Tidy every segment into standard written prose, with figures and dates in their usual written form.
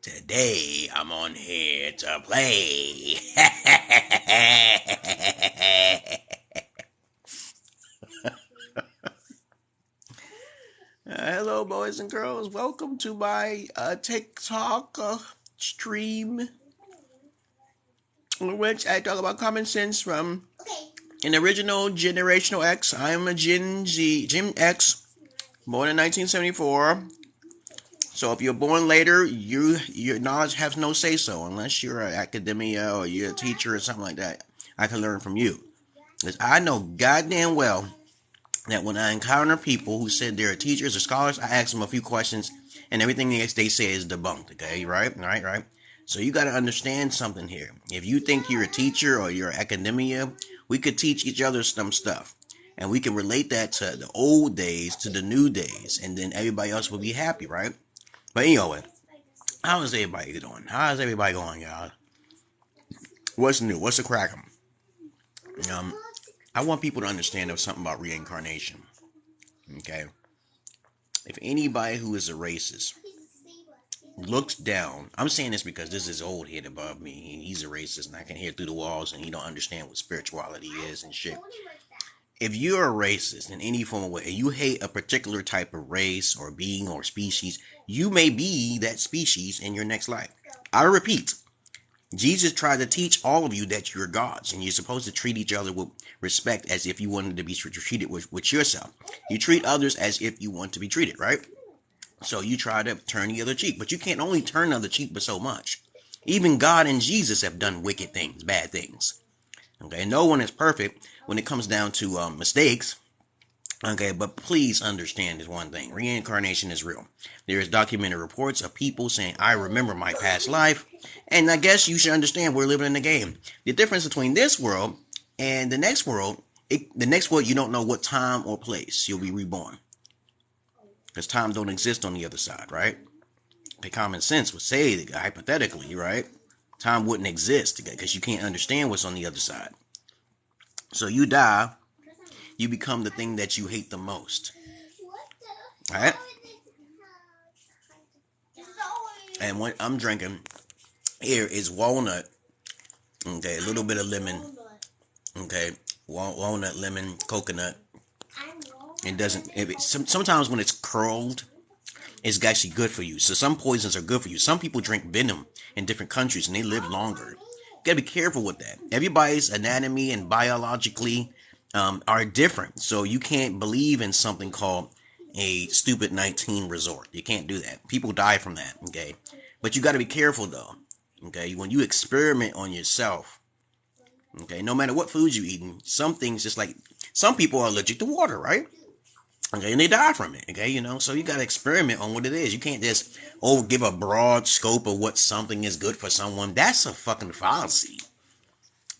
Today I'm on here to play. Hello, boys and girls. Welcome to my TikTok stream, in which I talk about common sense from an original Generational X. I'm a Gen X, born in 1974. So if you're born later, your knowledge has no say-so unless you're an academia or you're a teacher or something like that. I can learn from you. Because I know goddamn well that when I encounter people who said they're teachers or scholars, I ask them a few questions and everything they say is debunked, okay? Right? So you got to understand something here. If you think you're a teacher or you're academia, we could teach each other some stuff. And we can relate that to the old days, to the new days, and then everybody else will be happy, right? But anyway, how is everybody doing? How is everybody going, y'all? What's new? What's the crack? I want people to understand there's something about reincarnation. Okay? If anybody who is a racist looks down, I'm saying this because this is old head above me. He's a racist and I can hear through the walls and he don't understand what spirituality is and shit. If you're a racist in any form of way, and you hate a particular type of race or being or species, you may be that species in your next life. I repeat, Jesus tried to teach all of you that you're gods, and you're supposed to treat each other with respect as if you wanted to be treated with yourself. You treat others as if you want to be treated, right? So you try to turn the other cheek, but you can't only turn the other cheek but so much. Even God and Jesus have done wicked things, bad things. Okay, no one is perfect when it comes down to mistakes. Okay, but please understand this one thing. Reincarnation is real. There is documented reports of people saying, I remember my past life. And I guess you should understand we're living in the game. The difference between this world and the next world, you don't know what time or place you'll be reborn. Because time don't exist on the other side, right? The common sense would say, that hypothetically, right? Time wouldn't exist because you can't understand what's on the other side. So you die, you become the thing that you hate the most. All right? And what I'm drinking here is walnut. Okay, a little bit of lemon. Okay, walnut, lemon, coconut. Sometimes when it's curled, it's actually good for you. So some poisons are good for you. Some people drink venom in different countries and they live longer. You gotta be careful with that. Everybody's anatomy and biologically are different. So you can't believe in something called a stupid 19 resort. You can't do that. People die from that, okay? But you gotta be careful though, okay? When you experiment on yourself, okay, no matter what foods you're eating, some things just like, some people are allergic to water, right? Okay, and they die from it, okay, so you gotta experiment on what it is. You can't just, give a broad scope of what something is good for someone. That's a fucking fallacy.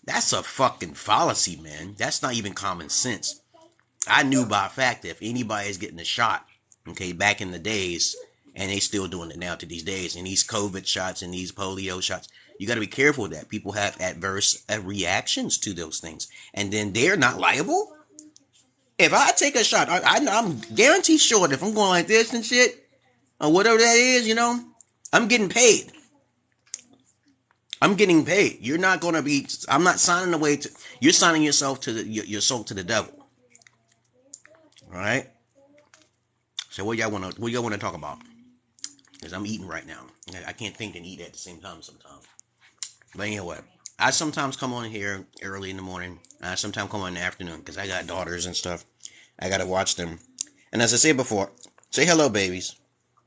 That's a fucking fallacy, man. That's not even common sense. I knew by fact that if anybody is getting a shot, okay, back in the days, and they still doing it now to these days, and these COVID shots and these polio shots, you gotta be careful of that. People have adverse reactions to those things, and then they're not liable. If I take a shot, I'm guaranteed sure that if I'm going like this and shit, or whatever that is, I'm getting paid. I'm getting paid. You're not going to be, I'm not signing away to, you're signing yourself to your soul to the devil. All right? So what y'all want to talk about? Because I'm eating right now. I can't think and eat at the same time sometimes. But anyway, I sometimes come on here early in the morning. I sometimes come on in the afternoon because I got daughters and stuff. I got to watch them. And as I said before, say hello, babies.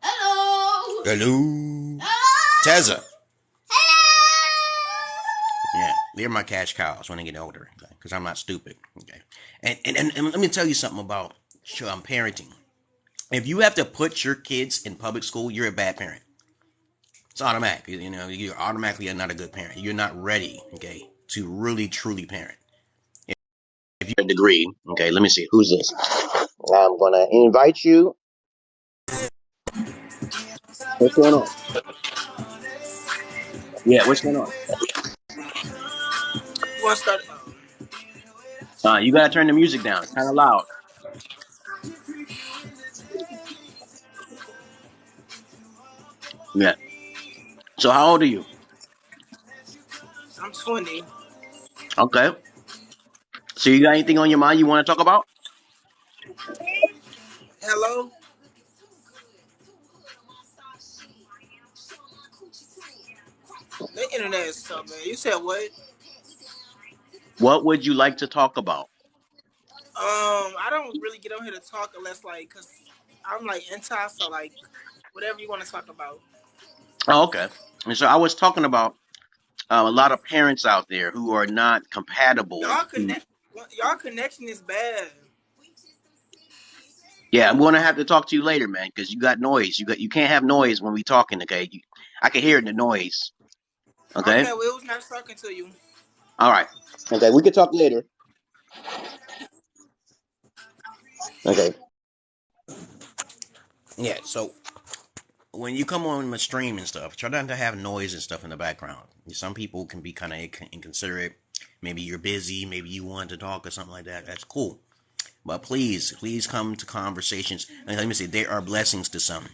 Hello. Hello. Tezza. Yeah, they're my cash cows when I get older, because I'm not stupid. Okay, and let me tell you something about parenting. If you have to put your kids in public school, you're a bad parent. It's automatic. You're automatically not a good parent. You're not ready, okay, to really truly parent. If you have a degree, okay, let me see, who's this? I'm gonna invite you. What's going on? Yeah, what's going on? You want to start? You gotta turn the music down. It's kind of loud. Yeah. So how old are you? I'm 20. Okay. So you got anything on your mind you want to talk about? Hello? The internet is so bad. You said what? What would you like to talk about? I don't really get on here to talk unless cause I'm anti, so whatever you want to talk about. Oh, okay. And so I was talking about a lot of parents out there who are not compatible Y'all to. connect. Y'all connection is bad. Yeah, I'm going to have to talk to you later, man, because you got noise. You can't have noise when we talking. Okay, I can hear the noise. Okay. Okay, well, it was nice talking to you. All right. Okay, we can talk later. Okay. Yeah. So when you come on the stream and stuff, try not to have noise and stuff in the background. Some people can be kind of inconsiderate. Maybe you're busy. Maybe you want to talk or something like that. That's cool. But please come to conversations. And let me say, there are blessings to some,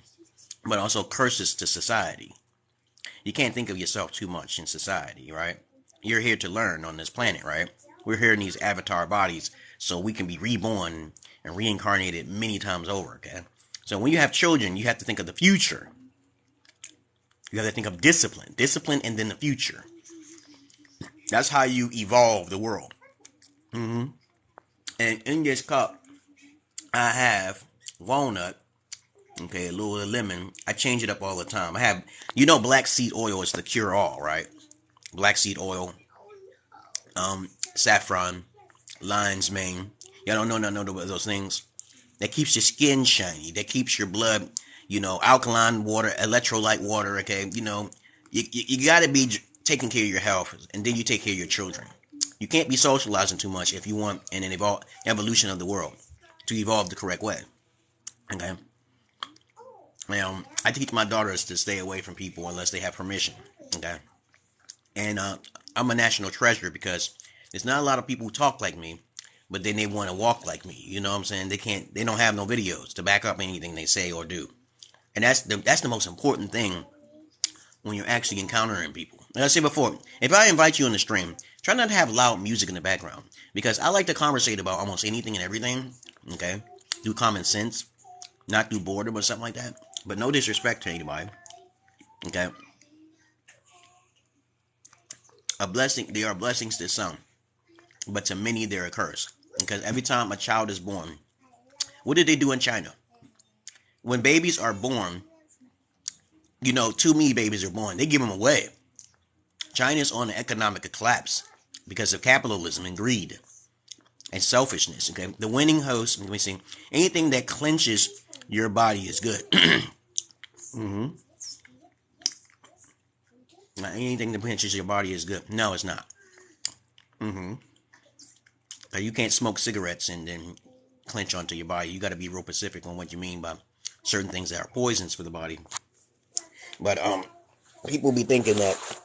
but also curses to society. You can't think of yourself too much in society, right? You're here to learn on this planet, right? We're here in these avatar bodies so we can be reborn and reincarnated many times over, okay? So when you have children, you have to think of the future. You have to think of discipline, and then the future. That's how you evolve the world. Mm-hmm. And in this cup, I have walnut, okay, a little lemon. I change it up all the time. I have, black seed oil is the cure all, right? Black seed oil, saffron, lion's mane. Y'all don't know nothing about those things. That keeps your skin shiny. That keeps your blood, alkaline water, electrolyte water. Okay, you got to be taking care of your health, and then you take care of your children. You can't be socializing too much if you want an evolution of the world to evolve the correct way. Okay. Now, I teach my daughters to stay away from people unless they have permission. Okay. And I'm a national treasure because there's not a lot of people who talk like me, but then they want to walk like me. You know what I'm saying? They don't have no videos to back up anything they say or do. And that's the most important thing when you're actually encountering people. Like I said before, if I invite you on the stream, try not to have loud music in the background because I like to conversate about almost anything and everything. Okay, through common sense, not through boredom or something like that. But no disrespect to anybody. Okay, a blessing. There are blessings to some, but to many they're a curse. Because every time a child is born, what did they do in China? When babies are born, too many babies are born. They give them away. China's on an economic collapse because of capitalism and greed and selfishness. Okay, the winning host. Let me see. Anything that clenches your body is good. Mm-hmm. Anything that clenches your body is good. No, it's not. Mm-hmm. You can't smoke cigarettes and then clench onto your body. You got to be real specific on what you mean by certain things that are poisons for the body. But people be thinking that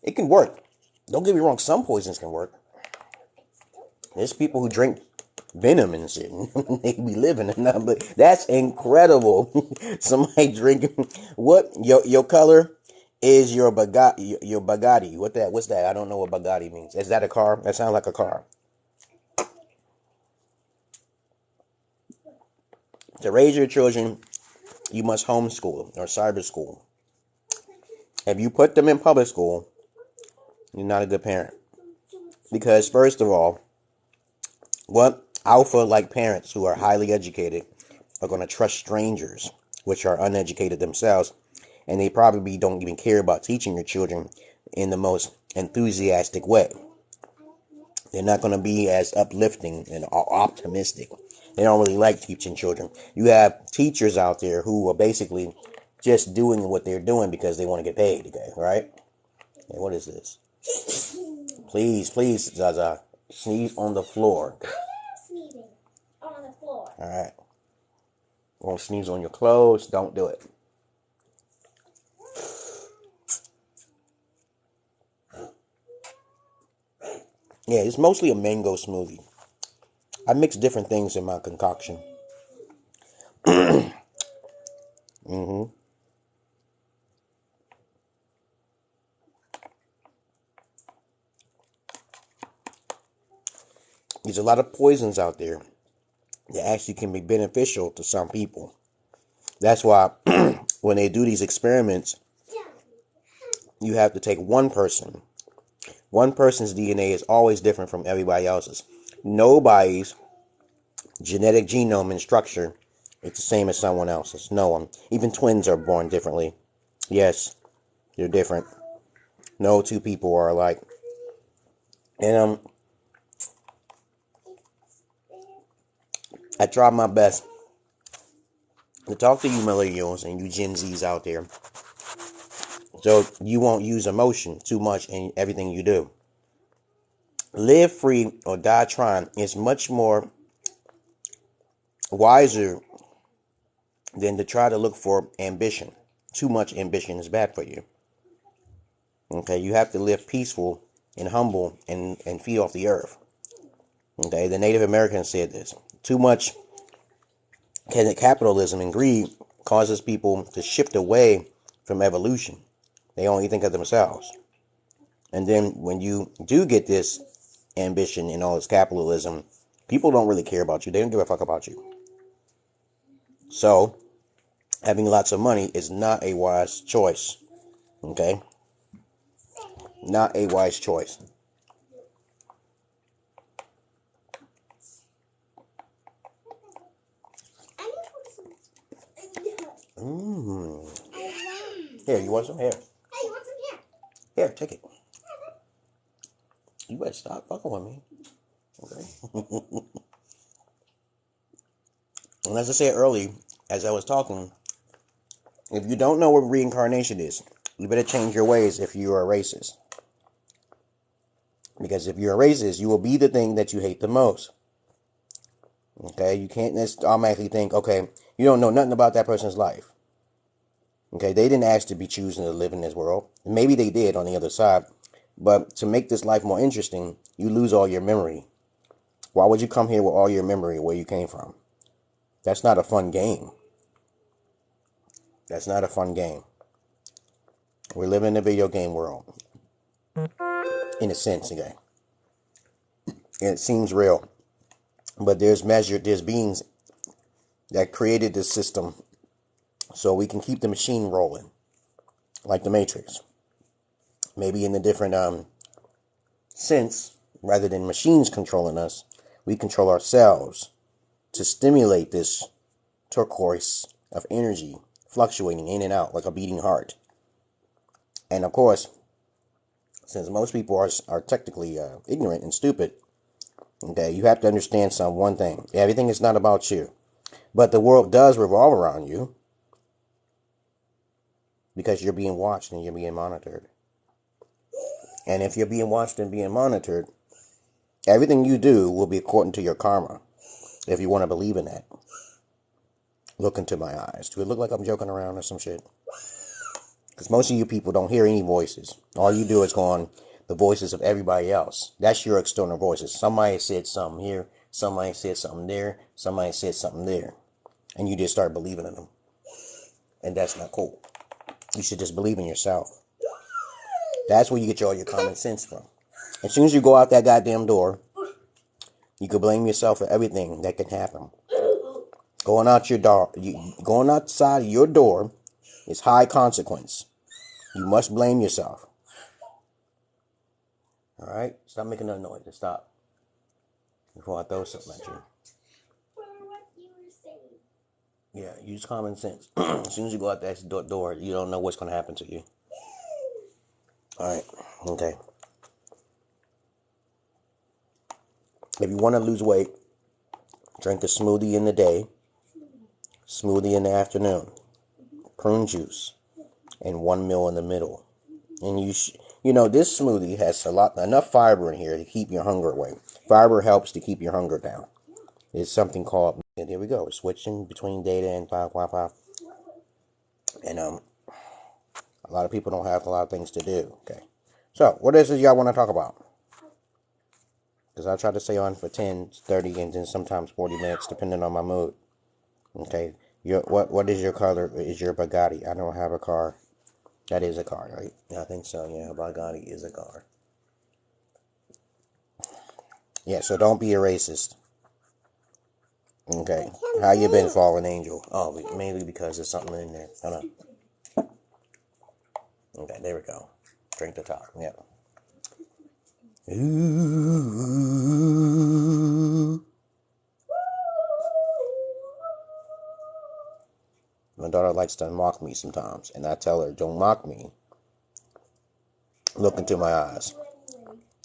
it can work. Don't get me wrong. Some poisons can work. There's people who drink venom and shit. They be living and nothing, but that's incredible. Somebody drinking what? Your color is your Bugatti. Your Bugatti. What's that? I don't know what Bugatti means. Is that a car? That sounds like a car. To raise your children, you must homeschool or cyber school. If you put them in public school, you're not a good parent. Because first of all, what alpha-like parents who are highly educated are going to trust strangers, which are uneducated themselves, and they probably don't even care about teaching your children in the most enthusiastic way. They're not going to be as uplifting and optimistic. They don't really like teaching children. You have teachers out there who are basically just doing what they're doing because they want to get paid, okay, right? Hey, what is this? Please, Zaza, sneeze on the floor. Sneezing on the floor. All right. Won't sneeze on your clothes. Don't do it. Yeah, it's mostly a mango smoothie. I mix different things in my concoction. Mm-hmm. There's a lot of poisons out there that actually can be beneficial to some people. That's why when they do these experiments, you have to take one person. One person's DNA is always different from everybody else's. Nobody's genetic genome and structure is the same as someone else's. No one. Even twins are born differently. Yes, they're different. No two people are alike. And I try my best to talk to you millennials and you Gen Zs out there, so you won't use emotion too much in everything you do. Live free or die trying is much more wiser than to try to look for ambition. Too much ambition is bad for you. Okay, you have to live peaceful and humble and feed off the earth. Okay, the Native Americans said this. Too much capitalism and greed causes people to shift away from evolution. They only think of themselves. And then when you do get this ambition and all this capitalism, people don't really care about you. They don't give a fuck about you. So, having lots of money is not a wise choice. Okay? Not a wise choice. Here, you want some? Here. Hey, you want some here? Here, take it. You better stop fucking with me. Okay? And as I said earlier, as I was talking, if you don't know what reincarnation is, you better change your ways if you are a racist. Because if you're a racist, you will be the thing that you hate the most. Okay? You can't just automatically think, okay, you don't know nothing about that person's life. Okay? They didn't ask to be choosing to live in this world. Maybe they did on the other side. But to make this life more interesting, you lose all your memory. Why would you come here with all your memory where you came from? That's not a fun game. That's not a fun game. We live in a video game world. In a sense, again. And it seems real. But there's beings that created this system so we can keep the machine rolling. Like the Matrix. Maybe in a different sense, rather than machines controlling us, we control ourselves to stimulate this turquoise of energy fluctuating in and out like a beating heart. And of course, since most people are technically ignorant and stupid, okay, you have to understand one thing. Everything is not about you. But the world does revolve around you because you're being watched and you're being monitored. And if you're being watched and being monitored, everything you do will be according to your karma. If you want to believe in that. Look into my eyes. Do it look like I'm joking around or some shit? Because most of you people don't hear any voices. All you do is go on the voices of everybody else. That's your external voices. Somebody said something here. Somebody said something there. Somebody said something there. And you just start believing in them. And that's not cool. You should just believe in yourself. That's where you get all your common sense from. As soon as you go out that goddamn door, you can blame yourself for everything that can happen. Going outside your door is high consequence. You must blame yourself. All right? Stop making that noise. Just stop. Before I throw something at you. For what you were saying. Yeah, use common sense. As soon as you go out that door, you don't know what's going to happen to you. All right. Okay. If you want to lose weight, drink a smoothie in the day, smoothie in the afternoon, prune juice, and one meal in the middle. And this smoothie has enough fiber in here to keep your hunger away. Fiber helps to keep your hunger down. It's something called, and here we go. We're switching between data and Wi-Fi. And a lot of people don't have a lot of things to do. Okay. So, what is it y'all want to talk about? Because I try to stay on for 10, 30, and then sometimes 40 minutes, depending on my mood. Okay. What is your color? Is your Bugatti? I don't have a car. That is a car, right? Yeah, I think so. Yeah, Bugatti is a car. Yeah, so don't be a racist. Okay. How you been, fallen angel? Oh, mainly because there's something in there. Hold on. Okay, there we go. Drink the top. Yeah. Ooh. My daughter likes to mock me sometimes, and I tell her, don't mock me. Look into my eyes.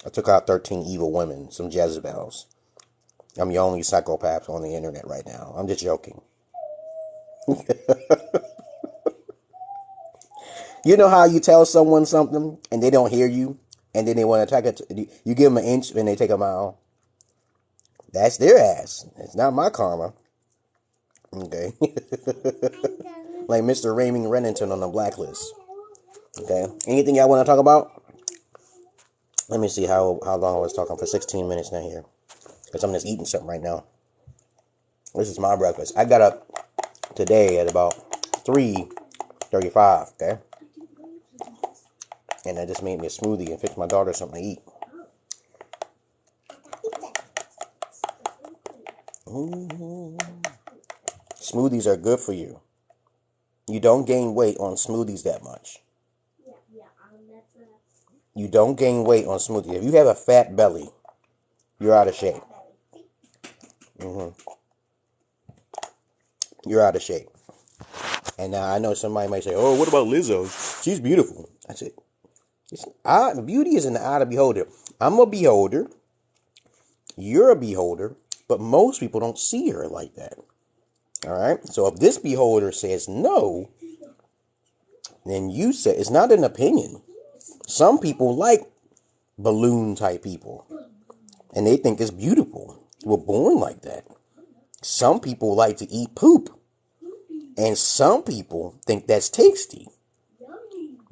I took out 13 evil women, some Jezebels. I'm the only psychopath on the internet right now. I'm just joking. You know how you tell someone something and they don't hear you, and then they want to attack it? You give them an inch and they take a mile. That's their ass. It's not my karma. Okay. Like Mr. Raymond Rennington on the blacklist. Okay. Anything y'all want to talk about? Let me see how long I was talking for 16 minutes now here. Because I'm just eating something right now. This is my breakfast. I got up today at about 3:35, okay? And I just made me a smoothie and fixed my daughter something to eat. Mm-hmm. Smoothies are good for you. You don't gain weight on smoothies that much. You don't gain weight on smoothies. If you have a fat belly, you're out of shape. You're out of shape. And now I know somebody might say, oh, what about Lizzo? She's beautiful. I said, beauty is in the eye of the beholder. I'm a beholder. You're a beholder. But most people don't see her like that. All right? So if this beholder says no, then you say, it's not an opinion. Some people like balloon type people. And they think it's beautiful. We're born like that. Some people like to eat poop. And some people think that's tasty.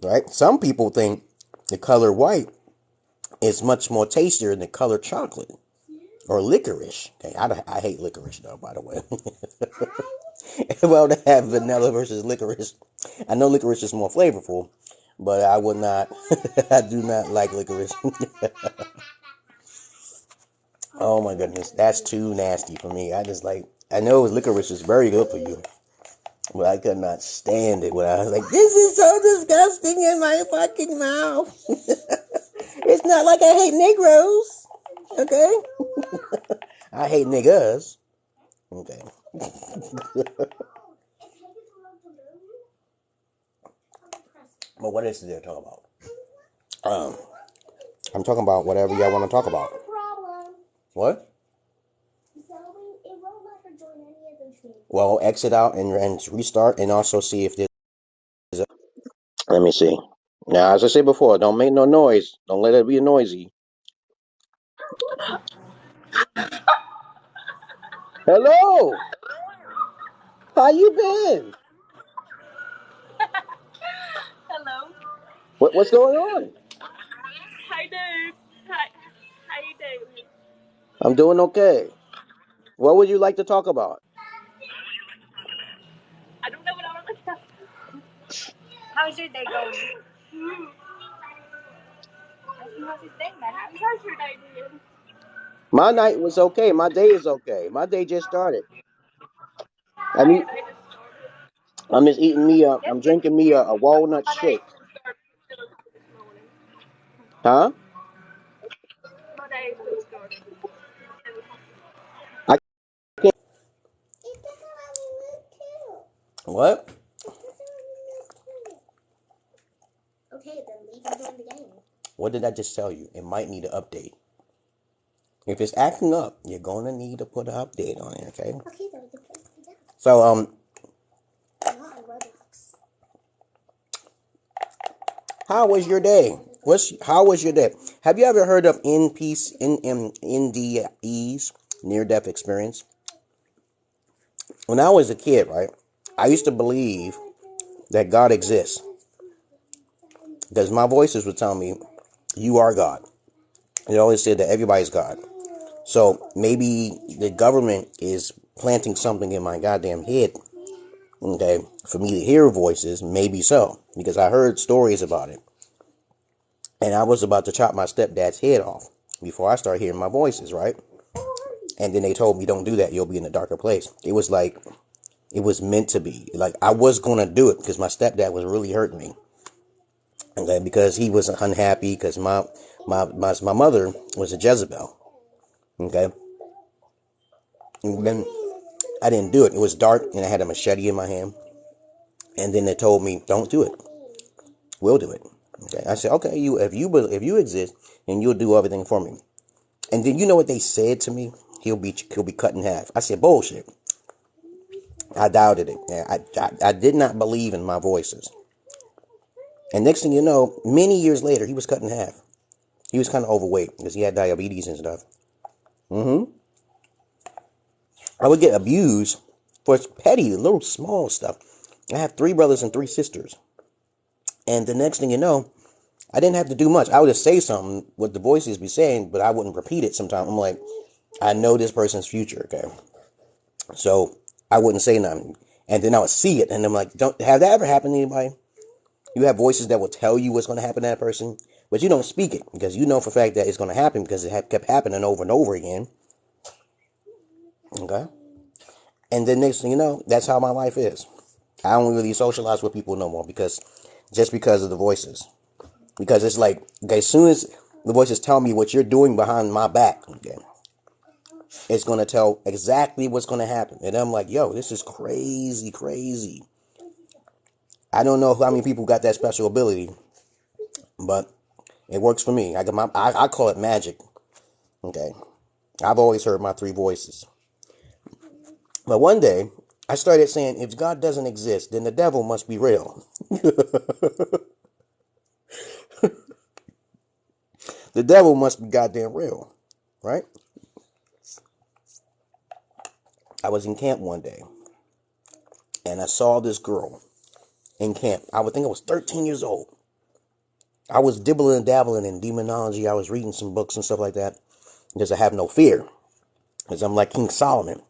Right? Some people think the color white is much more tastier than the color chocolate. Or licorice. Okay, I hate licorice though, by the way. Well, to have vanilla versus licorice. I know licorice is more flavorful. But I would not. I do not like licorice. Oh my goodness. That's too nasty for me. I know licorice is very good for you. But I could not stand it when I was like, this is so disgusting in my fucking mouth. It's not like I hate Negroes. Okay? I hate niggas. Okay. But what else is there to talk about? I'm talking about whatever y'all want to talk about. What? Well, exit out and restart, and also see if there's a... Let me see. Now, as I said before, don't make no noise. Don't let it be noisy. Hello. How you been? Hello. What's going on? Hi, Dave. Hi. How you doing? I'm doing okay. What would you like to talk about? I don't know what I want to talk. How's your day going? How's your day, man? How's your day doing? My night was okay. My day is okay. My day just started. I How's mean, your day just started? I'm just eating me a... I'm Yes, yes. drinking me a walnut My day shake. just started this morning. Huh? My day just started. I can't... What? Okay, then leave and join the game. What did I just tell you? It might need an update. If it's acting up, you're going to need to put an update on it, okay? Okay, then we can play it again. So, Not on Roblox. how was your day? How was your day? Have you ever heard of NDEs, near-death experience? When I was a kid, right, I used to believe that God exists. Because my voices would tell me, you are God. It always said that everybody's God. So maybe the government is planting something in my goddamn head, okay, for me to hear voices. Maybe so, because I heard stories about it. And I was about to chop my stepdad's head off. before I started hearing my voices, right? And then they told me, don't do that. You'll be in a darker place. It was like, it was meant to be. Like, I was going to do it because my stepdad was really hurting me. Okay, because he was unhappy because my mother was a Jezebel. Okay. And then I didn't do it. It was dark and I had a machete in my hand. And then they told me, don't do it. We'll do it. Okay. I said, okay, if you exist, then you'll do everything for me. And then you know what they said to me? He'll be cut in half. I said, bullshit. I doubted it. I did not believe in my voices. And next thing you know, many years later, he was cut in half. He was kind of overweight because he had diabetes and stuff. I would get abused for petty, little small stuff. I have 3 brothers and 3 sisters. And the next thing you know, I didn't have to do much. I would just say something, what the voices be saying, but I wouldn't repeat it sometimes. I'm like, I know this person's future, okay? So I wouldn't say nothing. And then I would see it, and I'm like, have that ever happened to anybody? You have voices that will tell you what's going to happen to that person, but you don't speak it because you know for a fact that it's going to happen because it kept happening over and over again. Okay? And then next thing you know, that's how my life is. I don't really socialize with people no more because of the voices. Because it's like, okay, as soon as the voices tell me what you're doing behind my back, okay, it's going to tell exactly what's going to happen. And I'm like, yo, this is crazy. I don't know how many people got that special ability, but it works for me. I call it magic. Okay. I've always heard my 3 voices. But one day, I started saying, if God doesn't exist, then the devil must be real. The devil must be goddamn real. Right? I was in camp one day, and I saw this girl in camp. I would think I was 13 years old. I was dibbling and dabbling in demonology. I was reading some books and stuff like that because I have no fear. Because I'm like King Solomon,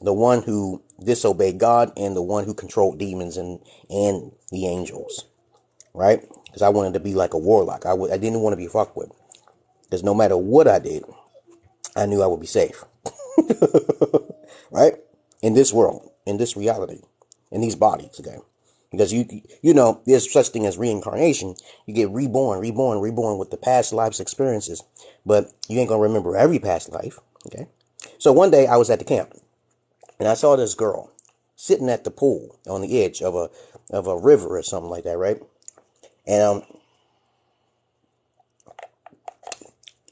the one who disobeyed God and the one who controlled demons and the angels. Right? Because I wanted to be like a warlock. I didn't want to be fucked with. Because no matter what I did, I knew I would be safe. Right? In this world, in this reality, in these bodies, okay? Because you know, there's such thing as reincarnation. You get reborn with the past life's experiences, but you ain't gonna remember every past life, okay? So one day I was at the camp, and I saw this girl sitting at the pool on the edge of a river or something like that, right? And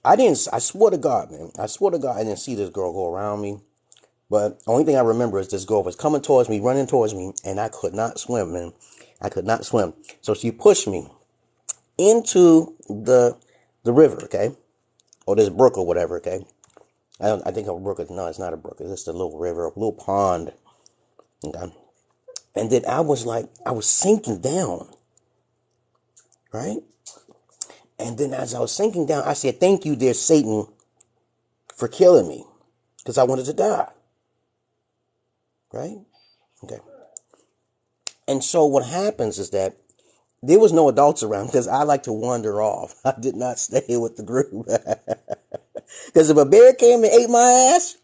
I swear to God, man, I didn't see this girl go around me. But the only thing I remember is this girl was coming towards me, running towards me, and I could not swim, man. I could not swim. So she pushed me into the river, okay? Or this brook or whatever, okay? I think a brook no, it's not a brook. It's just a little river, a little pond. Okay? And then I was sinking down, right? And then as I was sinking down, I said, thank you, dear Satan, for killing me, because I wanted to die. Right? Okay. And so what happens is that there was no adults around because I like to wander off. I did not stay with the group. Because if a bear came and ate my ass,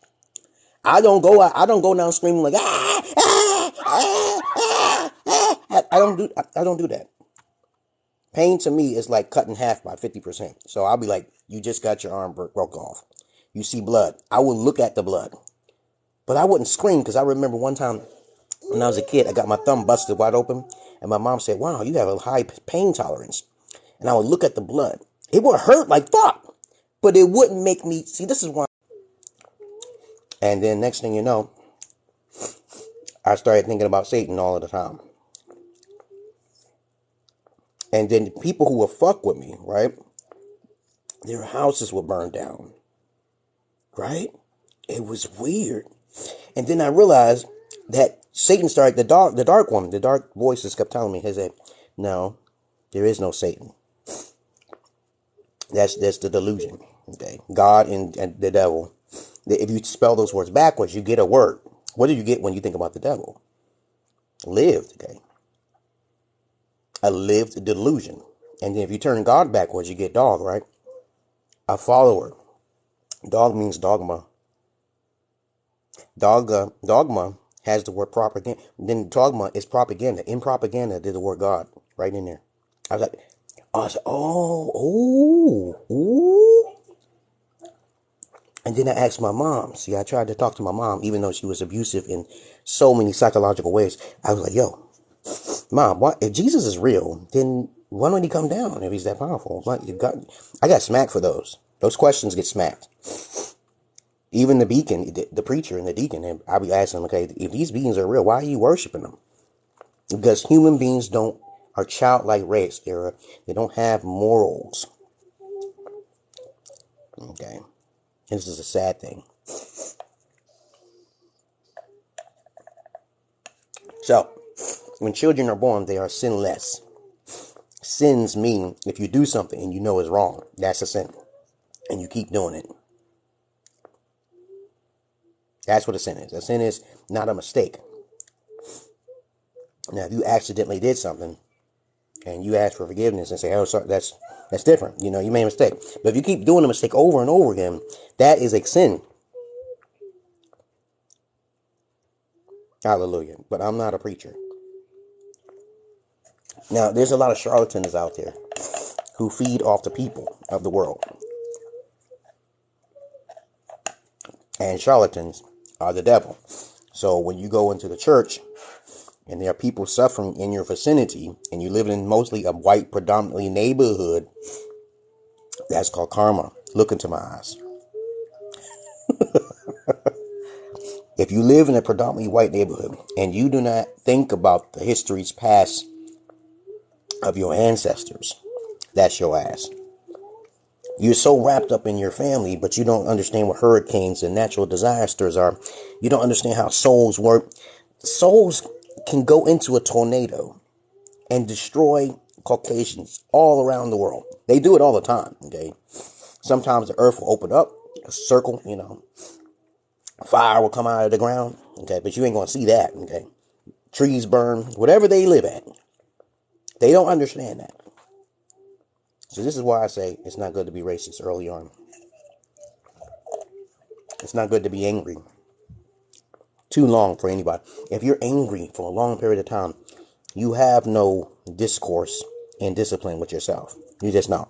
I don't go down screaming like I don't do that. Pain to me is like cut in half by 50%. So I'll be like, you just got your arm broke off. You see blood. I will look at the blood. But I wouldn't scream because I remember one time when I was a kid, I got my thumb busted wide open. And my mom said, wow, you have a high pain tolerance. And I would look at the blood. It would hurt like fuck. But it wouldn't make me, see, this is why. And then next thing you know, I started thinking about Satan all of the time. And then people who would fuck with me, right? Their houses would burn down. Right? It was weird. And then I realized that Satan started, the dark voices kept telling me, he said, no, there is no Satan. That's the delusion. Okay. God and the devil. If you spell those words backwards, you get a word. What do you get when you think about the devil? Lived, okay. A lived delusion. And then if you turn God backwards, you get dog, right? a follower. Dog means dogma. Dogma has the word propaganda. Then dogma is propaganda. In propaganda, there's the word God right in there. I was like, ooh. And then I asked my mom. See, I tried to talk to my mom, even though she was abusive in so many psychological ways. I was like, yo, Mom, if Jesus is real, then why don't he come down if he's that powerful? I got smacked for those. Those questions get smacked. Even the deacon, the preacher and the deacon, and I'll be asking them, okay, if these beings are real, why are you worshiping them? Because human beings are childlike race. They don't have morals. Okay. And this is a sad thing. So, when children are born, they are sinless. Sins mean if you do something and you know it's wrong, that's a sin. And you keep doing it. That's what a sin is. A sin is not a mistake. Now, if you accidentally did something and you ask for forgiveness and say, oh, sorry, that's different. You made a mistake. But if you keep doing a mistake over and over again, that is a sin. Hallelujah. But I'm not a preacher. Now, there's a lot of charlatans out there who feed off the people of the world. And charlatans are the devil. So when you go into the church and there are people suffering in your vicinity and you live in mostly a white predominantly neighborhood, that's called karma. Look into my eyes. If you live in a predominantly white neighborhood and you do not think about the histories past of your ancestors, that's your ass. You're so wrapped up in your family, but you don't understand what hurricanes and natural disasters are. You don't understand how souls work. Souls can go into a tornado and destroy Caucasians all around the world. They do it all the time, okay? Sometimes the earth will open up, a circle, fire will come out of the ground, okay? But you ain't going to see that, okay? Trees burn, whatever they live at. They don't understand that. So this is why I say it's not good to be racist early on. It's not good to be angry too long for anybody. If you're angry for a long period of time, you have no discourse and discipline with yourself. You just not.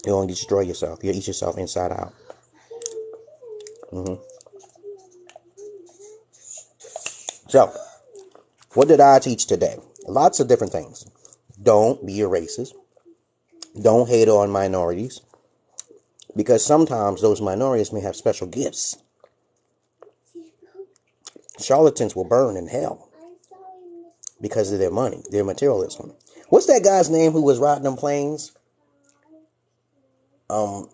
You'll only destroy yourself. You'll eat yourself inside out. So, what did I teach today? Lots of different things. Don't be a racist. Don't hate on minorities. Because sometimes those minorities may have special gifts. Charlatans will burn in hell because of their money, their materialism. What's that guy's name who was riding them planes? I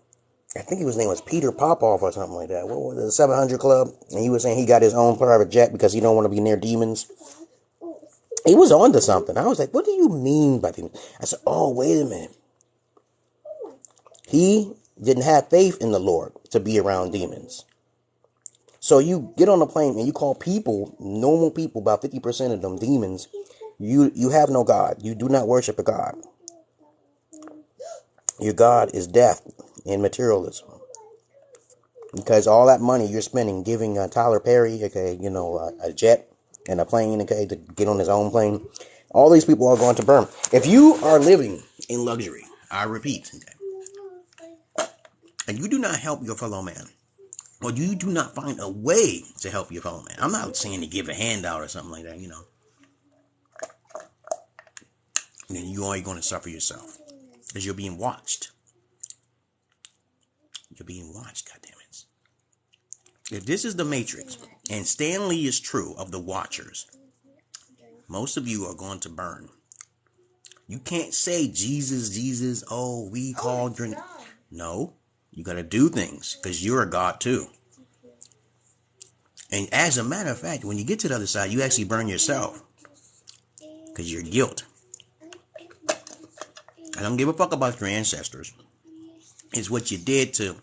think his name was Peter Popoff or something like that. What was it, the 700 Club? And he was saying he got his own private jet because he don't want to be near demons. He was on to something. I was like, what do you mean by demons? I said, oh, wait a minute. He didn't have faith in the Lord to be around demons. So you get on a plane and you call people, normal people, about 50% of them demons. You have no God. You do not worship a God. Your God is death and materialism. Because all that money you're spending giving Tyler Perry, okay, a jet and a plane, okay, to get on his own plane. All these people are going to burn. If you are living in luxury, I repeat, okay, and you do not help your fellow man, or you do not find a way to help your fellow man. I'm not saying to give a handout or something like that, then you're only going to suffer yourself. Because you're being watched. You're being watched, goddammit. If this is the Matrix, and Stanley is true of the Watchers, most of you are going to burn. You can't say, Jesus, oh, we call drink. No, you got to do things, because you're a God too. And as a matter of fact, when you get to the other side, you actually burn yourself, because you're guilt. I don't give a fuck about your ancestors. It's what you did to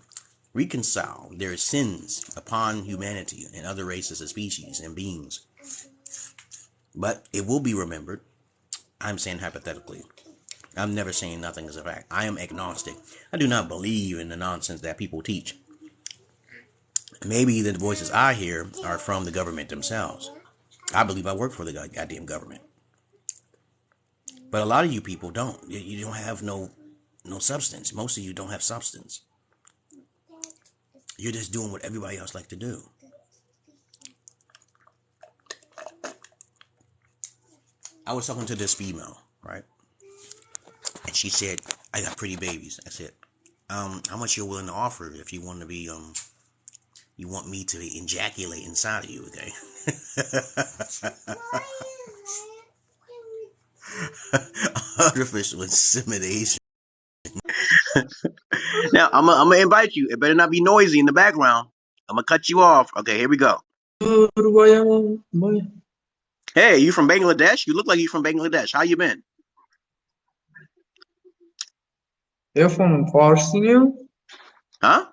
reconcile their sins upon humanity and other races and species and beings. But it will be remembered. I'm saying hypothetically. I'm never saying nothing is a fact. I am agnostic. I do not believe in the nonsense that people teach. Maybe the voices I hear are from the government themselves. I believe I work for the goddamn government. But a lot of you people don't. You don't have no substance. Most of you don't have substance. You're just doing what everybody else like to do. I was talking to this female, right? And she said, I got pretty babies. I said, how much you're willing to offer if you want to be, you want me to ejaculate inside of you, okay? Artificial insemination. Now, I'm gonna invite you. It better not be noisy in the background. I'm gonna cut you off. Okay, here we go. Hey, you from Bangladesh? You look like you from Bangladesh. How you been? You're from Farsi? Huh?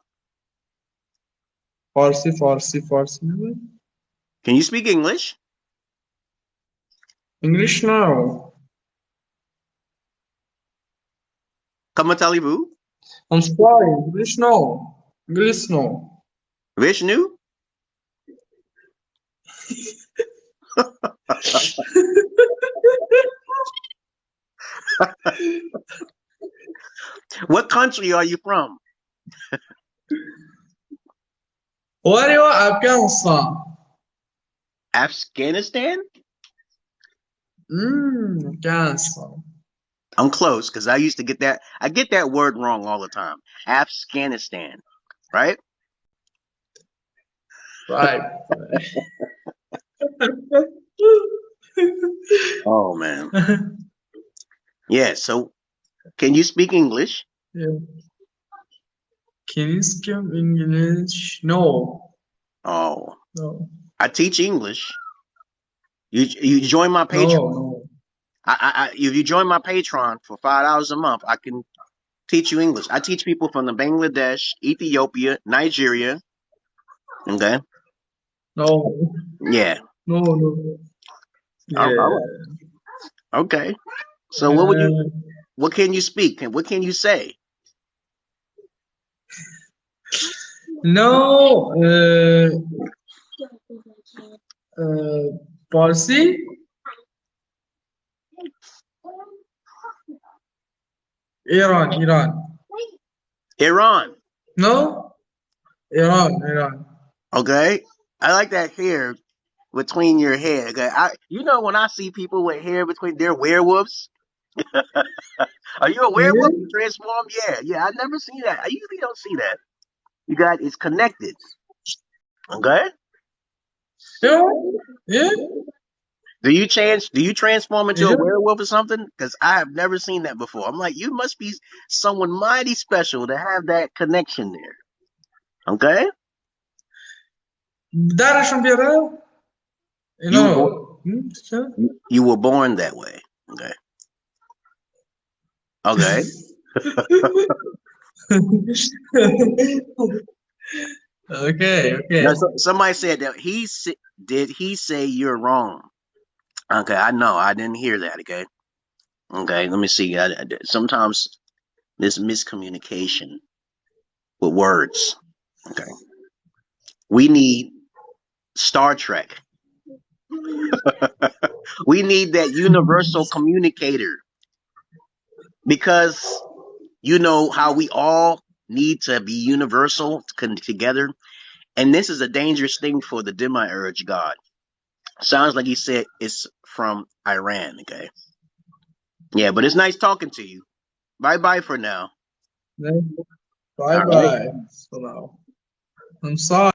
Farsi. Can you speak English? English now. Kamatalibu? I'm sorry, English no. English no. Vishnu? What country are you from? Where you are, Afghanistan? Afghanistan? Afghanistan. I'm close because I used to get that. I get that word wrong all the time. Afghanistan, right? Right. Oh man. Yeah. So, can you speak English? Yeah. Can you speak English? No. Oh, No. I teach English. You join my Patreon. No. If you join my Patreon for $5 a month, I can teach you English. I teach people from the Bangladesh, Ethiopia, Nigeria. Okay. No. Yeah. No. Yeah. All right. Okay. So what can you speak and what can you say? No. Farsi? Iran. Iran. No? Iran. Okay. I like that hair between your hair. Okay. When I see people with hair between their werewolves. Are you a werewolf? Yeah. You transform? Yeah. I never see that. I usually don't see that. It's connected. Okay. Yeah. Do you transform into Yeah. a werewolf or something? Because I have never seen that before. I'm like, you must be someone mighty special to have that connection there. Okay. درشون بیاره You were born that way. Okay. Okay. Okay. Now, somebody said that did he say you're wrong? Okay, I know. I didn't hear that. Okay. Let me see. Sometimes there's miscommunication with words. Okay. We need Star Trek. We need that universal communicator because you know how we all need to be universal together. And this is a dangerous thing for the demiurge god. Sounds like he said it's from Iran. Okay. Yeah, but it's nice talking to you. Bye for now. Bye. Right. So now, I'm sorry.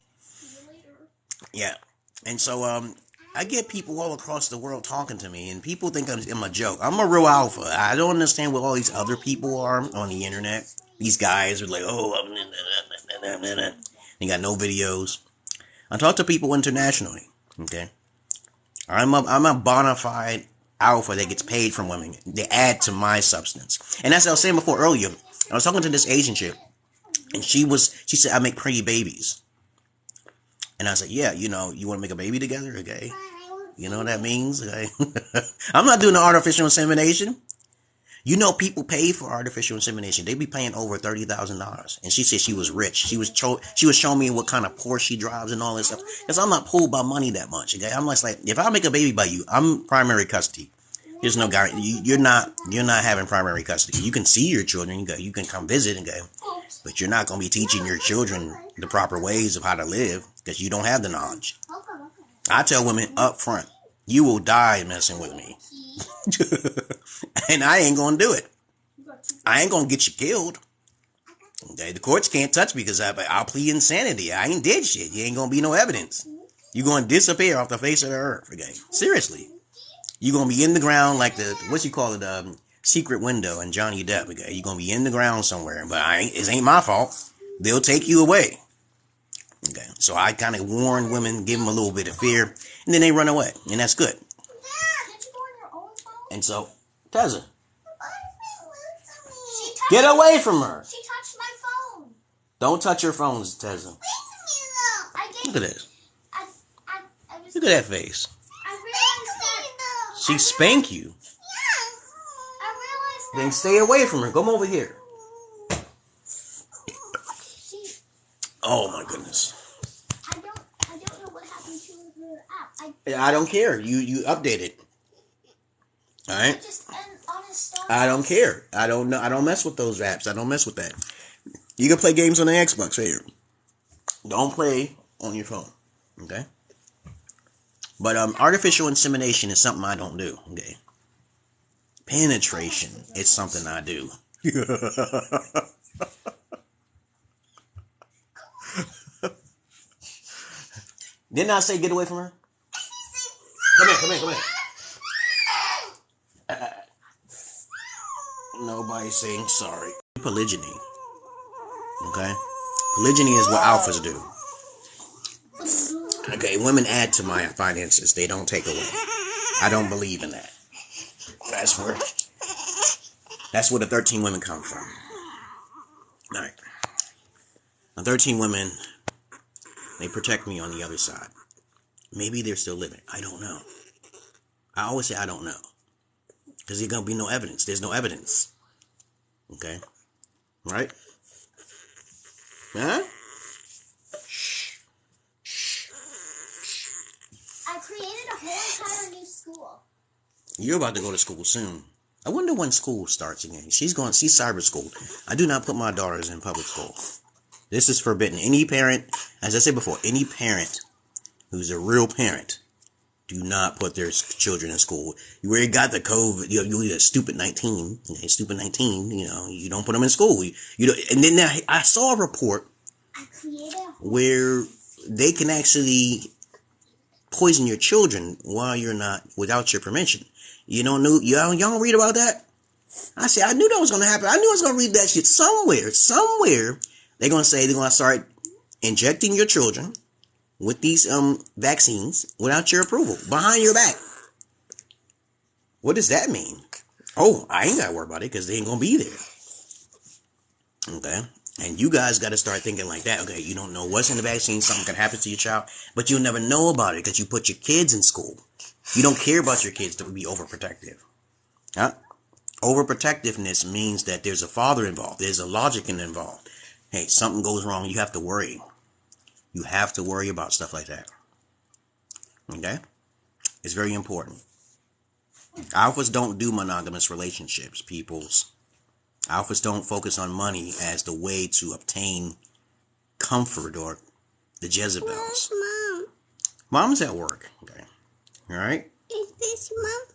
Yeah. And so I get people all across the world talking to me, and people think I'm a joke. I'm a real alpha. I don't understand what all these other people are on the internet. These guys are like, they got no videos. I talk to people internationally. Okay. I'm a bona fide alpha that gets paid from women. They add to my substance. And as I was saying before earlier, I was talking to this Asian chick, and she said, I make pretty babies. And I said, yeah, you want to make a baby together? Okay. You know what that means? Okay. I'm not doing the artificial insemination. You know, people pay for artificial insemination. They be paying over $30,000. And she said she was rich. She was showing me what kind of Porsche she drives and all this stuff. Because I'm not pulled by money that much. Okay? I'm like, if I make a baby by you, I'm primary custody. There's no guarantee. You're not having primary custody. You can see your children. You can come visit and go, but you're not going to be teaching your children the proper ways of how to live because you don't have the knowledge. I tell women up front, you will die messing with me. And I ain't gonna do it. I ain't gonna get you killed. Okay, the courts can't touch me because I'll plead insanity. I ain't did shit. You ain't gonna be no evidence. You're gonna disappear off the face of the earth. Okay, seriously. You're gonna be in the ground like Secret Window and Johnny Depp. Okay, you're gonna be in the ground somewhere, but it ain't my fault. They'll take you away. Okay, so I kind of warn women, give them a little bit of fear, and then they run away, and that's good. And so, Tessa, get away from her. She touched my phone. Don't touch your phones, Tessa. Look at this. Look at that face. She spanked you. Then stay away from her. Come over here. Oh my goodness. I don't know what happened to her app. I don't care. You update it. All right. I don't care. I don't know. I don't mess with those apps. I don't mess with that. You can play games on the Xbox right here. Don't play on your phone. Okay. But artificial insemination is something I don't do. Okay. Penetration is something I do. Didn't I say get away from her? Come here. Nobody's saying sorry. Polygyny. Okay? Polygyny is what alphas do. Okay, women add to my finances. They don't take away. I don't believe in that. That's where the 13 women come from. Alright. The 13 women, they protect me on the other side. Maybe they're still living. I don't know. I always say I don't know. Because there's going to be no evidence. There's no evidence. Okay? Right? Huh? I created a whole entire new school. You're about to go to school soon. I wonder when school starts again. She's cyber school. I do not put my daughters in public school. This is forbidden. Any parent, as I said before, any parent who's a real parent, do not put their children in school. You already got the COVID. You need a stupid 19. Okay, stupid 19. You don't put them in school. You don't. And then I saw a report where they can actually poison your children while you're not, without your permission. You don't know. Y'all don't read about that. I said I knew that was going to happen. I knew I was going to read that shit somewhere. They're going to say they're going to start injecting your children with these vaccines without your approval, behind your back. What does that mean? Oh, I ain't got to worry about it because they ain't going to be there. Okay? And you guys got to start thinking like that. Okay, you don't know what's in the vaccine. Something can happen to your child, but you'll never know about it because you put your kids in school. You don't care about your kids to be overprotective. Huh? Overprotectiveness means that there's a father involved. There's a logic involved. Hey, something goes wrong, you have to worry. You have to worry about stuff like that. Okay? It's very important. Alphas don't do monogamous relationships, peoples. Alphas don't focus on money as the way to obtain comfort or the Jezebels. Where's Mom? Mom's at work. Okay. All right? Is this Mom?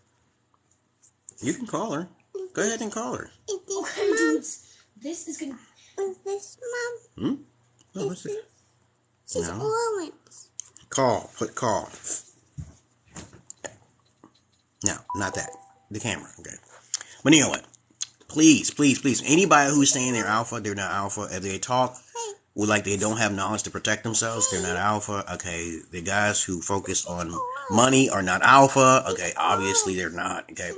You can call her. Go ahead and call her. Is this Mom? This is gonna. Is this Mom? Oh, what's it? She's No. orange. Call. Put call. No, not that. The camera. Okay. But you know what? Please. Anybody who's saying they're alpha, they're not alpha. If they talk like they don't have knowledge to protect themselves, they're not alpha. Okay. The guys who focus on money are not alpha. Okay. Obviously, they're not. Okay.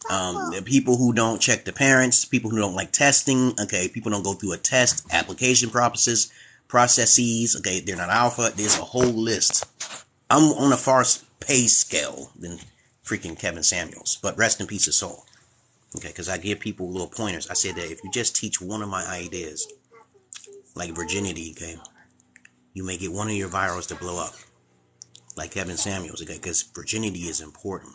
The people who don't check the parents, people who don't like testing. Okay. People don't go through a test application processes. Okay, they're not alpha. There's a whole list. I'm on a far pay scale than freaking Kevin Samuels, but rest in peace his soul. Okay, because I give people little pointers. I said that if you just teach one of my ideas, like virginity, okay, you may get one of your virals to blow up, like Kevin Samuels, okay, because virginity is important.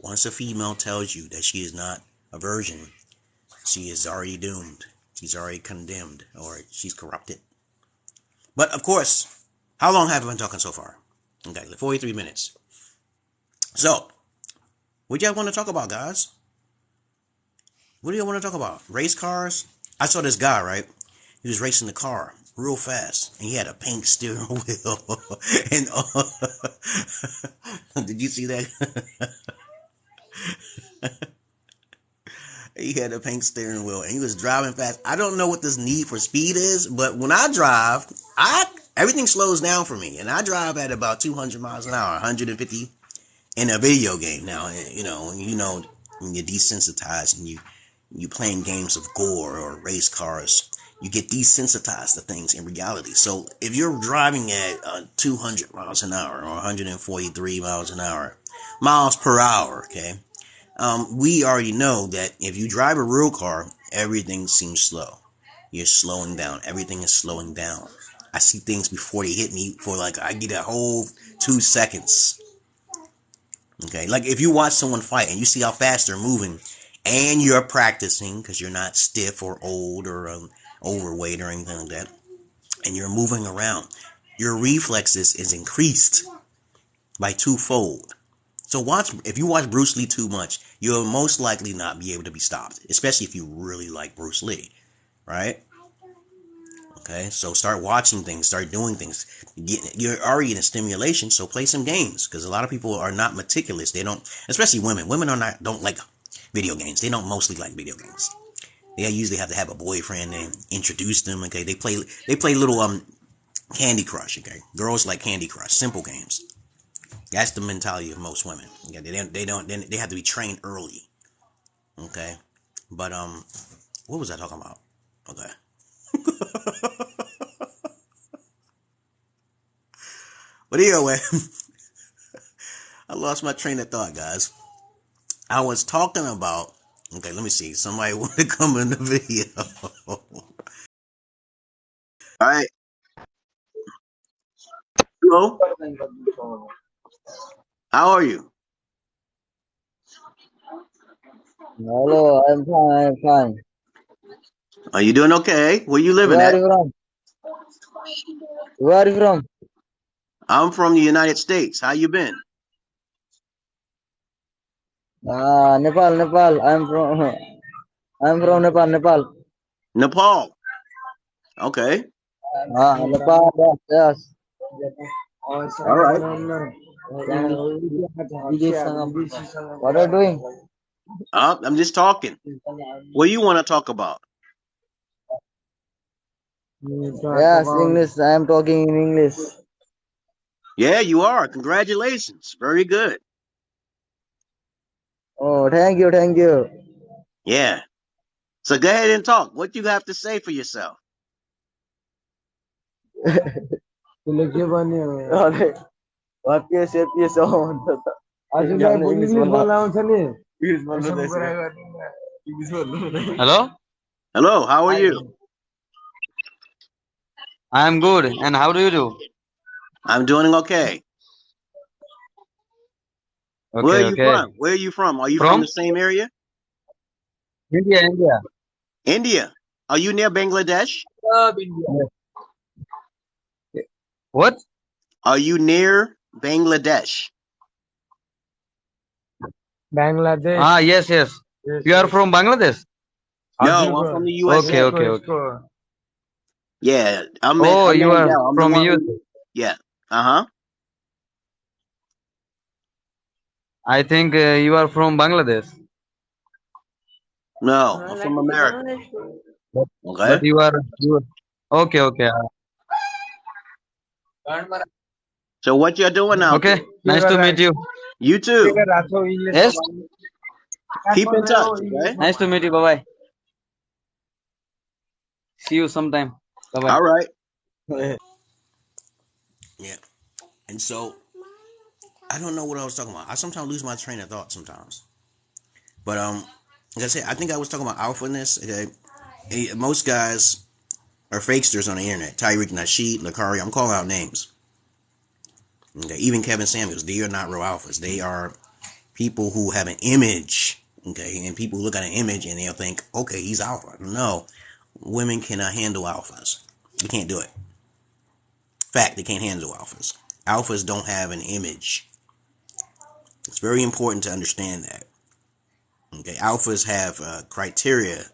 Once a female tells you that she is not a virgin, she is already doomed. She's already condemned, or she's corrupted. But of course, how long have I been talking so far? Okay, 43 minutes. So, what do y'all want to talk about, guys? What do y'all want to talk about? Race cars? I saw this guy, right? He was racing the car real fast, and he had a pink steering wheel. And did you see that? He had a pink steering wheel, and he was driving fast. I don't know what this need for speed is, but when I drive, everything slows down for me, and I drive at about 200 miles an hour, 150 in a video game. Now, when you're desensitized and you playing games of gore or race cars, you get desensitized to things in reality. So if you're driving at 200 miles an hour or 143 miles per hour, okay, we already know that if you drive a real car, everything seems slow. You're slowing down. Everything is slowing down. I see things before they hit me for I get a whole 2 seconds. Okay, like if you watch someone fight and you see how fast they're moving, and you're practicing because you're not stiff or old or overweight or anything like that, and you're moving around, your reflexes is increased by twofold. So if you watch Bruce Lee too much, you'll most likely not be able to be stopped, especially if you really like Bruce Lee, right? Okay, so start watching things, start doing things. You're already in a stimulation, so play some games, because a lot of people are not meticulous. They don't, especially women. Women don't like video games. They don't mostly like video games. They usually have to have a boyfriend and introduce them. Okay, they play little Candy Crush. Okay, girls like Candy Crush, simple games. That's the mentality of most women. Okay, they have to be trained early. Okay, but what was I talking about? Okay. But anyway, I lost my train of thought, guys. I was talking about, okay, let me see. Somebody want to come in the video. All right. Hello. How are you? Hello, I'm fine, I'm fine. Are you doing okay? Where you living Where are at? you from? Where are you from? I'm from the United States. How you been? Nepal, Nepal. I'm from Nepal, Nepal. Nepal. Okay. Nepal, yes, All right. yes. What are you doing? I'm just talking. What do you want to talk about? Yes, English. I am talking in English. Yeah, you are. Congratulations. Very good. Oh, thank you, thank you. Yeah. So go ahead and talk. What do you have to say for yourself? अरे वाक्य से पिए आज English बोल्न आउँछ नि Hello, Hello. How are you? I am good. And how do you do? I'm doing okay. Where Okay, are you okay. from? Where are you from? Are you from From the same area? India, India. India. Are you near Bangladesh? What? Are you near Bangladesh? Bangladesh. Yes, yes. You are from Bangladesh? No, I'm from the USA. Okay, okay, okay. Yeah, I'm Oh, you are Mandel. I'm the from one US. who. Yeah. Uh-huh. I think you are from Bangladesh. No, I'm from America. But Okay. you are okay, okay. So what you're doing out Okay, there? nice to meet you. You too. Yes, Keep in touch, okay? nice to meet you. Bye bye. See you sometime. Bye All bye. right. Yeah. And so I don't know what I was talking about. I sometimes lose my train of thought sometimes. But Like I said, I think I was talking about alphaness. Okay, most guys are fakesters on the internet. Tyreek Nasheed, Lakari, I'm calling out names. Okay, even Kevin Samuels, they are not real alphas. They are people who have an image. Okay, and people look at an image and they'll think, okay, he's alpha. No, women cannot handle alphas. You can't do it. Fact, they can't handle alphas. Alphas don't have an image. It's very important to understand that. Okay, alphas have criteria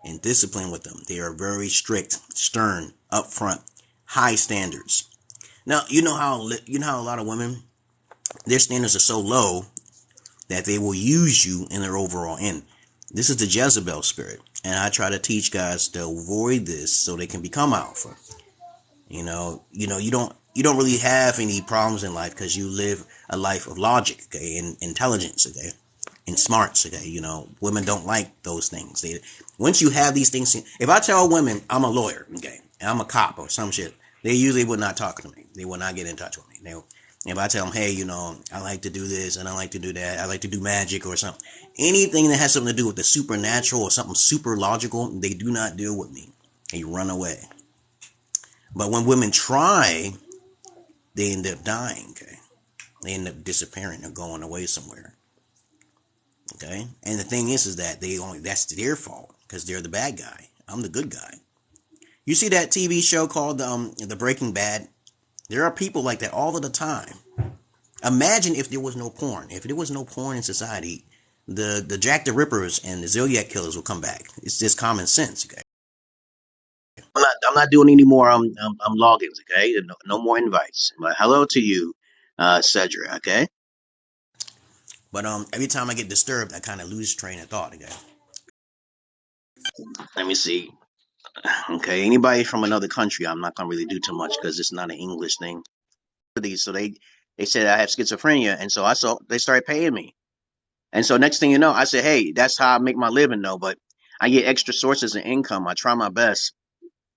and discipline with them. They are very strict, stern, upfront, high standards. Now, you know how a lot of women, their standards are so low that they will use you in their overall end. This is the Jezebel spirit, and I try to teach guys to avoid this so they can become alpha. You don't really have any problems in life because you live a life of logic, okay, and intelligence, okay, and smarts, okay. Women don't like those things. Once you have these things, if I tell women I'm a lawyer, okay, and I'm a cop or some shit, they usually would not talk to me. They will not get in touch with me. If I tell them, hey, I like to do this and I like to do that, I like to do magic or something, anything that has something to do with the supernatural or something super logical, they do not deal with me. They run away. But when women try, they end up dying, okay? They end up disappearing or going away somewhere, okay? And the thing is that that's their fault because they're the bad guy. I'm the good guy. You see that TV show called The Breaking Bad? There are people like that all of the time. Imagine if there was no porn. If there was no porn in society, the Jack the Rippers and the Zodiac Killers will come back. It's just common sense, okay? I'm not doing any more logins, okay? No more invites. But hello to you, Cedric, okay? But every time I get disturbed, I kind of lose train of thought again. Let me see. Okay, anybody from another country, I'm not gonna really do too much because it's not an English thing. So they said I have schizophrenia, and so they started paying me. And so next thing you know, I said, hey, that's how I make my living, though. But I get extra sources of income. I try my best,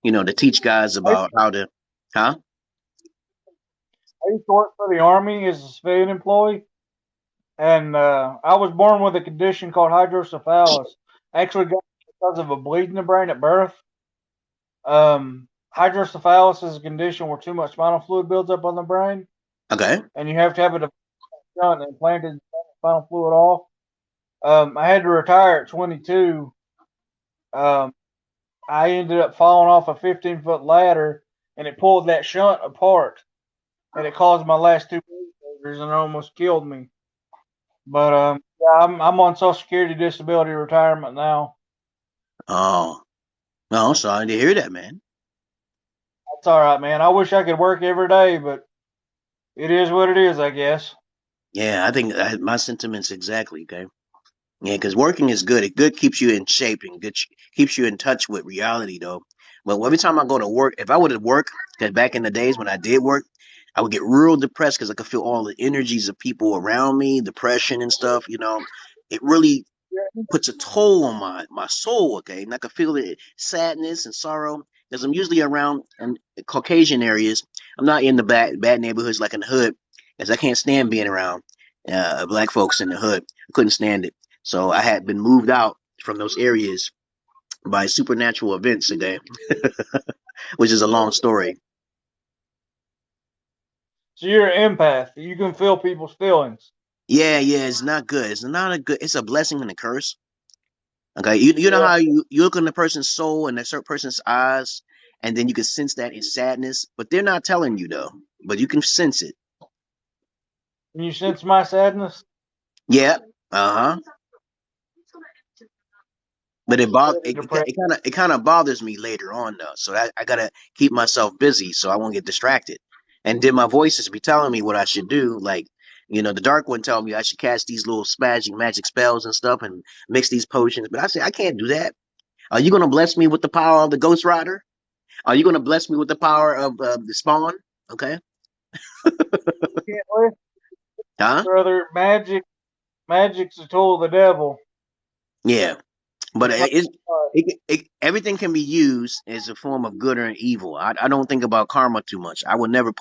to teach guys about how to, huh? I used to work for the Army as a civilian employee, and I was born with a condition called hydrocephalus. I actually got it because of a bleed in the brain at birth. Hydrocephalus is a condition where too much spinal fluid builds up on the brain, Okay. and you have to have it done and implanted spinal fluid off. I had to retire at 22. I ended up falling off a 15-foot ladder, and it pulled that shunt apart, and it caused my last two brain surgeries, and it almost killed me. But yeah, I'm on Social Security disability retirement now. Oh, no, sorry to hear that, man. That's all right, man. I wish I could work every day, but it is what it is, I guess. Yeah, I think my sentiments exactly. Okay. Yeah, because working is good. It good keeps you in shape and keeps you in touch with reality, though. But every time I go to work, if I would work, because back in the days when I did work, I would get real depressed because I could feel all the energies of people around me, depression and stuff. It really puts a toll on my soul. Okay, and I could feel the sadness and sorrow because I'm usually around in Caucasian areas. I'm not in the bad neighborhoods like in the hood, because I can't stand being around black folks in the hood. I couldn't stand it. So I had been moved out from those areas by supernatural events today, which is a long story. So you're an empath. You can feel people's feelings. Yeah, it's not good. It's a blessing and a curse. Okay, you know how you look in the person's soul and a certain person's eyes, and then you can sense that in sadness, but they're not telling you though, but you can sense it. Can you sense my sadness? Yeah, uh-huh. But it kind of bothers me later on though, so I gotta keep myself busy so I won't get distracted. And then my voices be telling me what I should do, like the dark one telling me I should cast these little magic spells and stuff and mix these potions, but I say I can't do that. Are you gonna bless me with the power of the Ghost Rider? Are you gonna bless me with the power of the Spawn? Okay, Can't live, huh? brother. Magic's a tool of the devil. Yeah, but everything can be used as a form of good or evil. I don't think about karma too much. I would never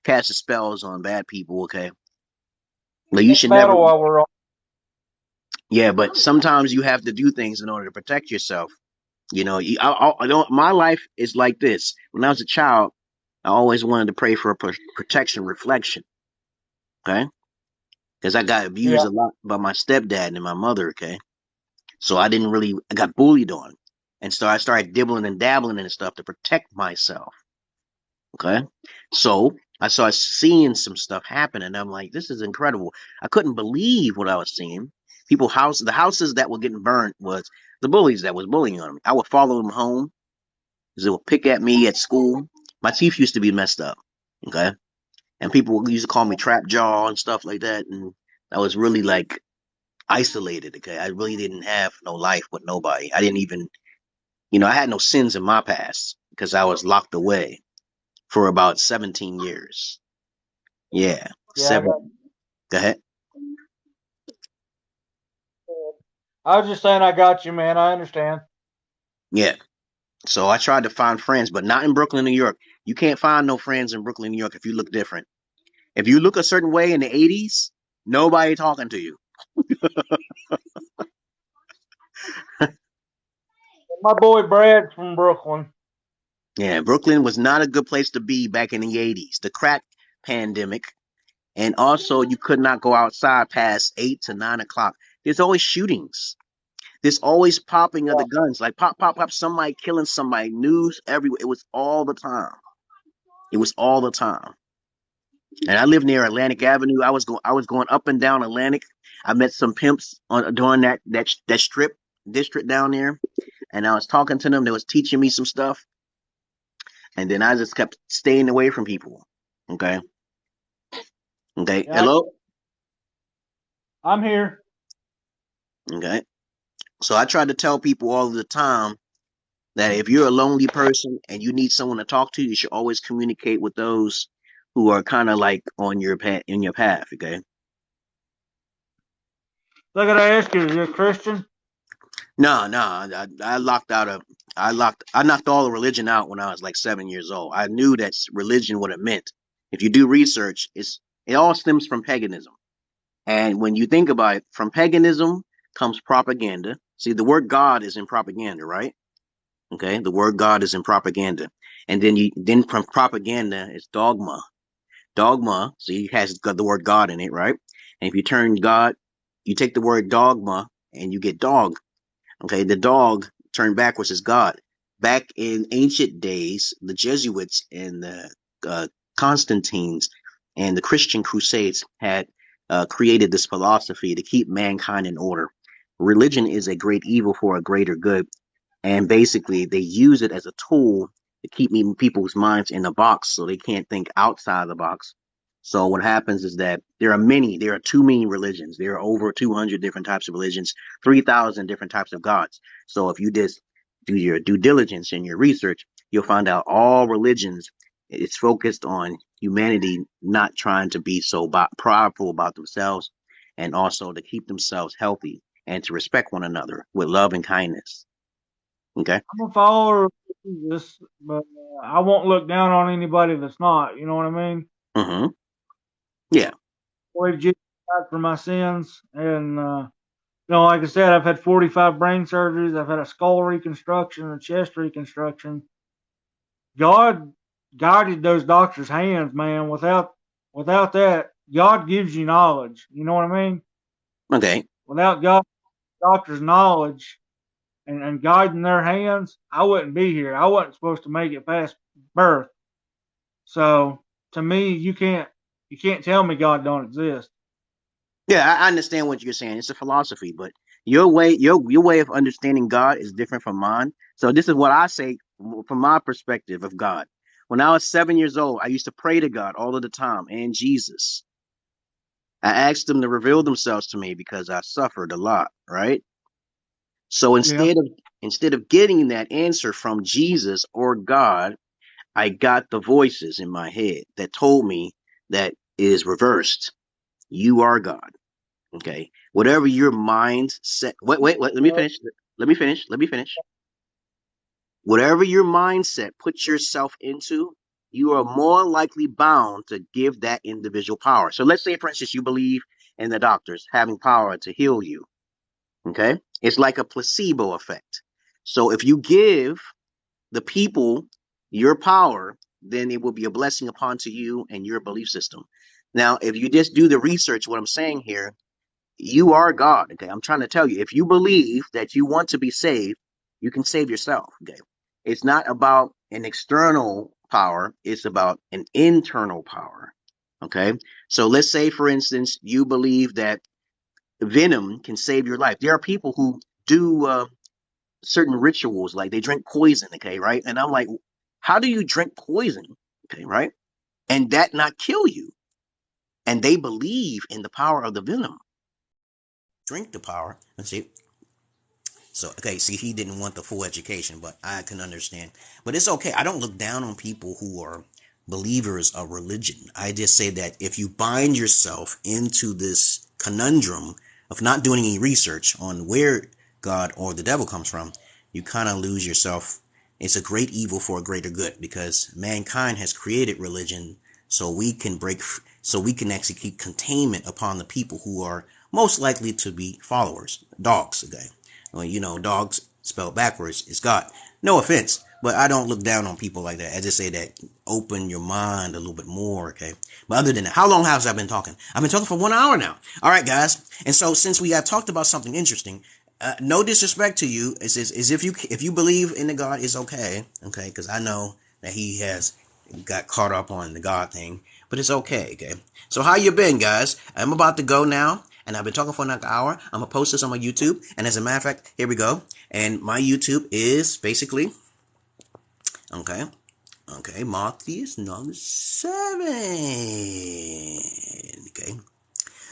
cast spells on bad people. Okay, but you should never. Battle while we're on. Yeah, but sometimes you have to do things in order to protect yourself. You know, I don't. My life is like this. When I was a child, I always wanted to pray for a protection reflection. Okay, because I got Yeah. abused a lot by my stepdad and my mother. Okay, so I got bullied on, and so I started dibbling and dabbling and stuff to protect myself. Okay. So I started seeing some stuff happen, and I'm like, this is incredible. I couldn't believe what I was seeing. The houses that were getting burnt was the bullies that was bullying on me. I would follow them home because they would pick at me at school. My teeth used to be messed up. Okay. And people used to call me trap jaw and stuff like that. And I was really like isolated. Okay. I really didn't have no life with nobody. I didn't even, I had no sins in my past because I was locked away for about 17 years. Yeah, Yeah. 7. Go ahead. I was just saying I got you, man. I understand. Yeah. So I tried to find friends, but not in Brooklyn, New York. You can't find no friends in Brooklyn, New York if you look different. If you look a certain way in the 80s, nobody talking to you. My boy Brad's from Brooklyn. Yeah, Brooklyn was not a good place to be back in the 80s. The crack pandemic, and also you could not go outside past 8 to 9 o'clock. There's always shootings. There's always popping of the guns, like pop, pop, pop, somebody killing somebody, news everywhere. It was all the time. It was all the time. And I live near Atlantic Avenue. I was going up and down Atlantic. I met some pimps during that strip district down there, and I was talking to them. They was teaching me some stuff, and then I just kept staying away from people. Okay. Okay. Yeah, Hello. I'm here. Okay. So I try to tell people all the time that if you're a lonely person and you need someone to talk to, you should always communicate with those who are kind of like on your path, in your path. Okay. So I gotta ask you, are you a Christian? No, no, I knocked all the religion out when I was like 7 years old. I knew that religion what it meant. If you do research, it all stems from paganism. And when you think about it, from paganism comes propaganda. See, the word God is in propaganda, right? Okay, the word God is in propaganda, and then from propaganda is dogma. Dogma, see, has got the word God in it, right? And if you turn God, you take the word dogma and you get dog. Okay, the dog turned backwards is God. Back in ancient days, the Jesuits and the Constantines and the Christian Crusades had created this philosophy to keep mankind in order. Religion is a great evil for a greater good, and basically they use it as a tool to keep people's minds in a box so they can't think outside the box. So what happens is that there are too many religions. There are over 200 different types of religions, 3,000 different types of gods. So if you just do your due diligence and your research, you'll find out all religions it's focused on humanity not trying to be so prideful about themselves, and also to keep themselves healthy and to respect one another with love and kindness. Okay. I'm a follower of Jesus, but I won't look down on anybody that's not. You know what I mean? Mm-hmm. Yeah. Believe Jesus died for my sins, and like I said, I've had 45 brain surgeries. I've had a skull reconstruction, a chest reconstruction. God guided those doctors' hands, man. Without that, God gives you knowledge. You know what I mean? Okay. Without God, doctor's knowledge and guiding their hands, I wouldn't be here. I wasn't supposed to make it past birth. So to me, you can't tell me God don't exist. Yeah, I understand what you're saying. It's a philosophy, but your way of understanding God is different from mine. So this is what I say from my perspective of God. When I was 7 years old, I used to pray to God all of the time and Jesus. I asked them to reveal themselves to me because I suffered a lot, right? So Yeah. instead of getting that answer from Jesus or God, I got the voices in my head that told me that it is reversed. You are God. Okay. Whatever your mind set. Wait. Let me finish. Let me finish. Whatever your mindset puts yourself into, you are more likely bound to give that individual power. So let's say, for instance, you believe in the doctors having power to heal you. Okay? It's like a placebo effect. So if you give the people your power, then it will be a blessing upon to you and your belief system. Now, if you just do the research, what I'm saying here, you are God. Okay, I'm trying to tell you, if you believe that you want to be saved, you can save yourself. Okay, it's not about an external power, it's about an internal power. Okay, so let's say, for instance, you believe that venom can save your life. There are people who do certain rituals, like they drink poison. Okay, right? And I'm like, how do you drink poison? Okay, right? And that not kill you? And they believe in the power of the venom. Drink the power. Let's see. So, okay, see, he didn't want the full education, but I can understand. But it's okay. I don't look down on people who are believers of religion. I just say that if you bind yourself into this conundrum of not doing any research on where God or the devil comes from, you kind of lose yourself. It's a great evil for a greater good, because mankind has created religion so we can so we can actually keep containment upon the people who are most likely to be followers. Dogs, okay? Well, you know, dogs spelled backwards is God. No offense, but I don't look down on people like that. I just say that open your mind a little bit more, okay? But other than that, how long have I been talking? I've been talking for 1 hour now. All right, guys. And so since we have talked about something interesting, no disrespect to you, is if you believe in the God, it's okay, because I know that he has got caught up on the God thing, but it's okay. So how you been, guys? I'm about to go now, and I've been talking for another hour. I'm gonna post this on my YouTube, and as a matter of fact, here we go. And my YouTube is basically okay. Morpheus number 7. Okay.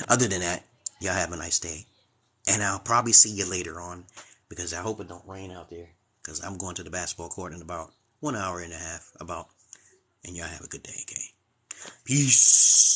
Other than that, y'all have a nice day. And I'll probably see you later on, because I hope it don't rain out there, because I'm going to the basketball court in about 1 hour and a half, and y'all have a good day, okay? Peace.